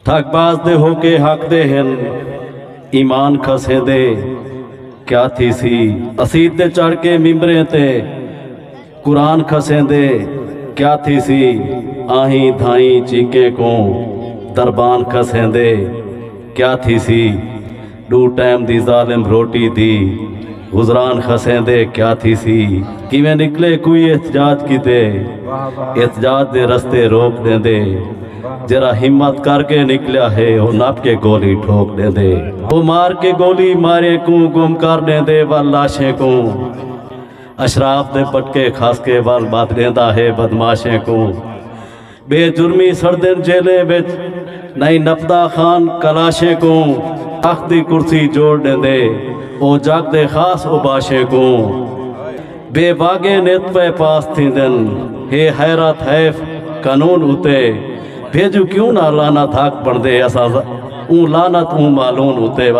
ٹھگ باز دے ہو کے حق دے ہن ایمان کھسے دے کیا تھی سی اسید تے چڑھ کے ممبریں تے قرآن کھسیں دے کیا تھی سی آہیں دھائیں چیکیں کو دربان کھسیں دے کیا تھی سی دو ٹائم دی ظالم روٹی دی گزران کھسیں دے کیا تھی سی کہ میں نکلے کوئی احتجاج کی دے احتجاج دے رستے روک دیں دے جرا ہمت کر کے نکلیا ہے وہ نپ کے گولی ٹھوک دیں دے وہ مار کے گولی مارے کو گم کر دیں دے واللاشیں کو اشراف دے پٹکے کھاس کے وال بات دیندہ ہے بدماشیں کو بے جرمی سردن جیلے بچ نئی نپدہ خان کلاشیں کو اختی کرسی جوڑ دیں دے او جاگ دے خاص اباشیں کو بے باغے نیتوے پاس تھی دن ہے حیرت حیف قانون ہوتے بھیجو کیوں نہ لانا تھاک پڑھ دے ایسا اون لانت اون معلوم ہوتے